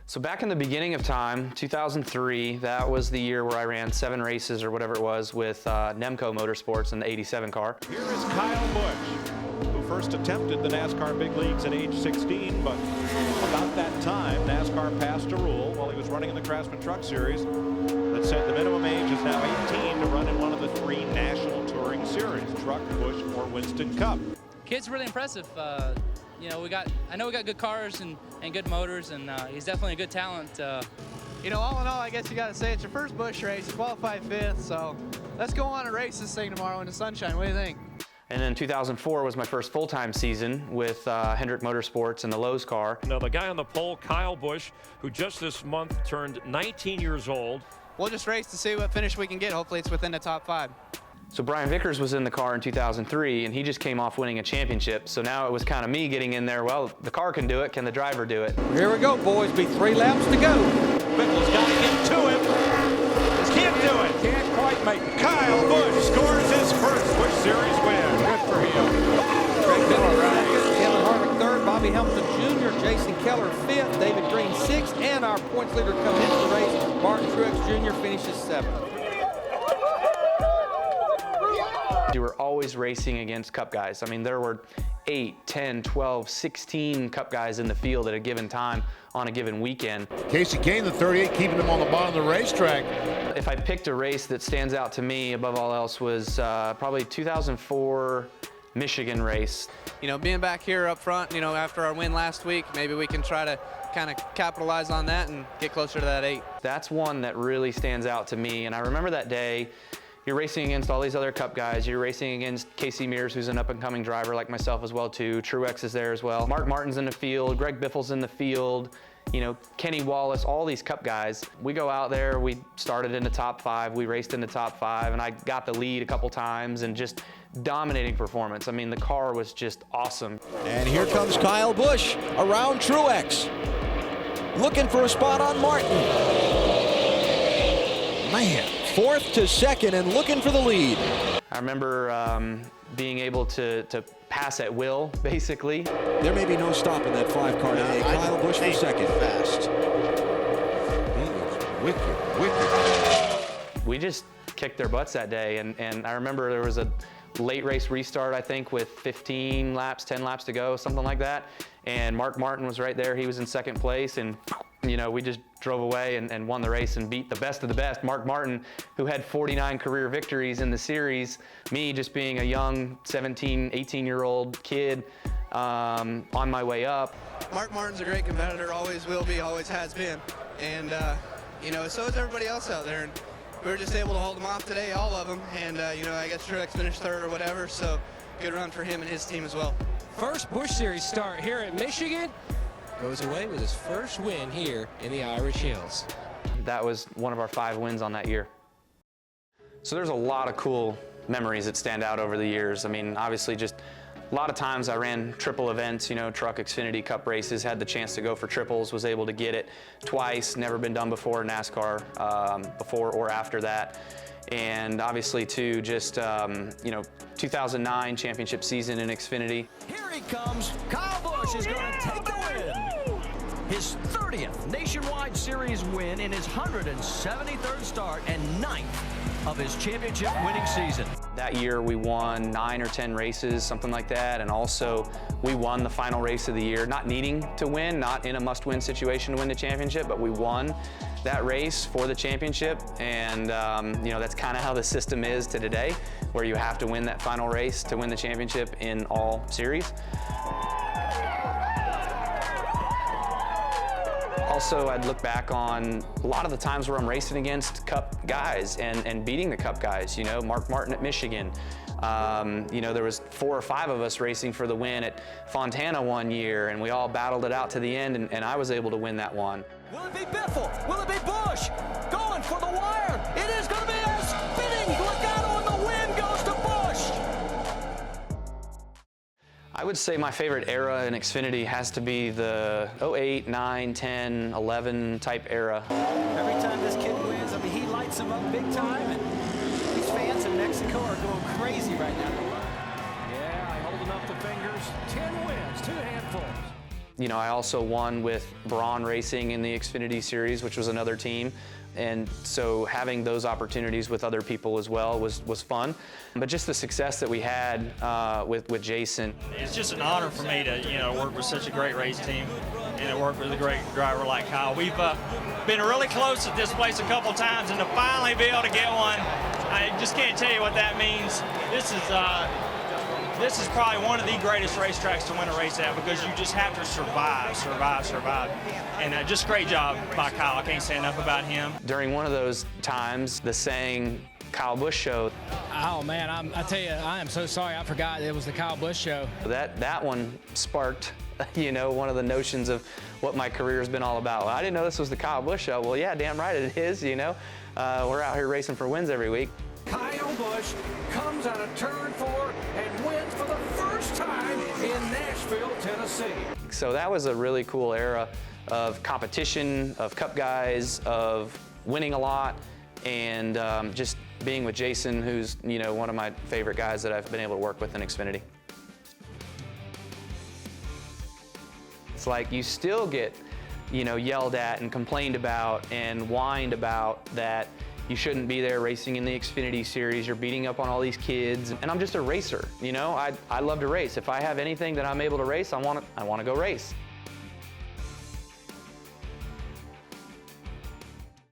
So back in the beginning of time, 2003, that was the year where I ran 7 races or whatever it was with Nemco Motorsports in the 87 car. Here is Kyle Busch, who first attempted the NASCAR big leagues at age 16, but about that time, NASCAR passed a rule while he was running in the Craftsman Truck Series that said the minimum age is now 18 to run in one of the 3 national touring series, Truck, Busch, or Winston Cup. Kid's really impressive. You know, I know we got good cars and good motors, and he's definitely a good talent. You know, all in all, I guess you got to say it's your first Busch race. You qualified 5th, so let's go on and race this thing tomorrow in the sunshine. What do you think? And then 2004 was my first full-time season with Hendrick Motorsports and the Lowe's car. Now the guy on the pole, Kyle Busch, who just this month turned 19 years old. We'll just race to see what finish we can get. Hopefully it's within the top 5. So Brian Vickers was in the car in 2003, and he just came off winning a championship. So now it was kind of me getting in there. Well, the car can do it. Can the driver do it? Here we go, boys. Be 3 laps to go. Bickle's got to get to him. Just can't do it. Can't quite make it. Kyle Busch scores his first Busch Series win. Good for him. Greg Bickle second, Kevin Harvick third, Bobby Hamilton Jr., Jason Keller 5th, David Green 6th, and our points leader coming into the race, Martin Truex Jr. finishes 7th. You were always racing against Cup guys. I mean, there were 8, 10, 12, 16 Cup guys in the field at a given time on a given weekend. Casey Kane, the 38, keeping him on the bottom of the racetrack. If I picked a race that stands out to me above all else was probably 2004 Michigan race. You know, being back here up front, you know, after our win last week, maybe we can try to kind of capitalize on that and get closer to that 8. That's one that really stands out to me. And I remember that day, you're racing against all these other Cup guys. You're racing against Casey Mears, who's an up-and-coming driver like myself as well, too. Truex is there as well. Mark Martin's in the field. Greg Biffle's in the field. You know, Kenny Wallace, all these Cup guys. We go out there. We started in the top 5. We raced in the top 5, and I got the lead a couple times and just dominating performance. I mean, the car was just awesome. And here comes Kyle Busch around Truex, looking for a spot on Martin. Man. 4th to 2nd and looking for the lead. I remember being able to pass at will, basically. There may be no stopping that 5-car today. Kyle Busch for 2nd. Fast. He is wicked. We just kicked their butts that day, and I remember there was a late race restart, I think, with 15 laps, 10 laps to go, something like that. And Mark Martin was right there. He was in 2nd place, and you know, we just drove away and won the race and beat the best of the best. Mark Martin, who had 49 career victories in the series, me just being a young 17, 18-year-old kid on my way up. Mark Martin's a great competitor, always will be, always has been. And, you know, so is everybody else out there. And we were just able to hold them off today, all of them. And, you know, I guess Truex finished 3rd or whatever, so good run for him and his team as well. First Busch Series start here at Michigan. Goes away with his first win here in the Irish Hills. That was one of our 5 wins on that year. So there's a lot of cool memories that stand out over the years. I mean, obviously just a lot of times I ran triple events, you know, Truck, Xfinity, Cup races, had the chance to go for triples, was able to get it twice, never been done before in NASCAR, before or after that. And obviously too, just, you know, 2009 championship season in Xfinity. Here he comes. Kyle Busch is going to take the win. His 30th Nationwide Series win in his 173rd start and 9th of his championship winning season. That year we won 9 or 10 races, something like that, and also we won the final race of the year, not needing to win, not in a must-win situation to win the championship, but we won that race for the championship. And you know, that's kind of how the system is to today, where you have to win that final race to win the championship in all series. Also, I'd look back on a lot of the times where I'm racing against Cup guys and beating the Cup guys. You know, Mark Martin at Michigan. You know, there was 4 or 5 of us racing for the win at Fontana one year, and we all battled it out to the end, and I was able to win that one. Will it be Biffle? Will it be Busch? Going for the wire. It is going to be a spinning Legato, and the win goes to Busch. I would say my favorite era in Xfinity has to be the 08, 9, 10, 11 type era. Every time this kid wins, I mean, he lights them up big time, and these fans in Mexico are going crazy right now. Yeah, holding up the fingers. 10 wins, 2 handfuls. You know, I also won with Braun Racing in the Xfinity Series, which was another team. And so having those opportunities with other people as well was fun. But just the success that we had with Jason. It's just an honor for me to, you know, work with such a great race team and to work with a great driver like Kyle. We've been really close at this place a couple times, and to finally be able to get one, I just can't tell you what that means. This is probably one of the greatest racetracks to win a race at, because you just have to survive. And just great job by Kyle. I can't say enough about him. During one of those times, the saying, Kyle Busch Show. Oh man, I tell you, I am so sorry. I forgot it was the Kyle Busch Show. That one sparked, you know, one of the notions of what my career has been all about. Well, I didn't know this was the Kyle Busch Show. Well, yeah, damn right it is, you know. We're out here racing for wins every week. Kyle Busch comes out of turn 4 and wins for the first time in Nashville, Tennessee. So that was a really cool era of competition, of cup guys, of winning a lot, and just being with Jason, who's, you know, one of my favorite guys that I've been able to work with in Xfinity. It's like you still get, you know, yelled at and complained about and whined about that you shouldn't be there racing in the Xfinity Series. You're beating up on all these kids. And I'm just a racer, you know? I love to race. If I have anything that I'm able to race, I want to go race.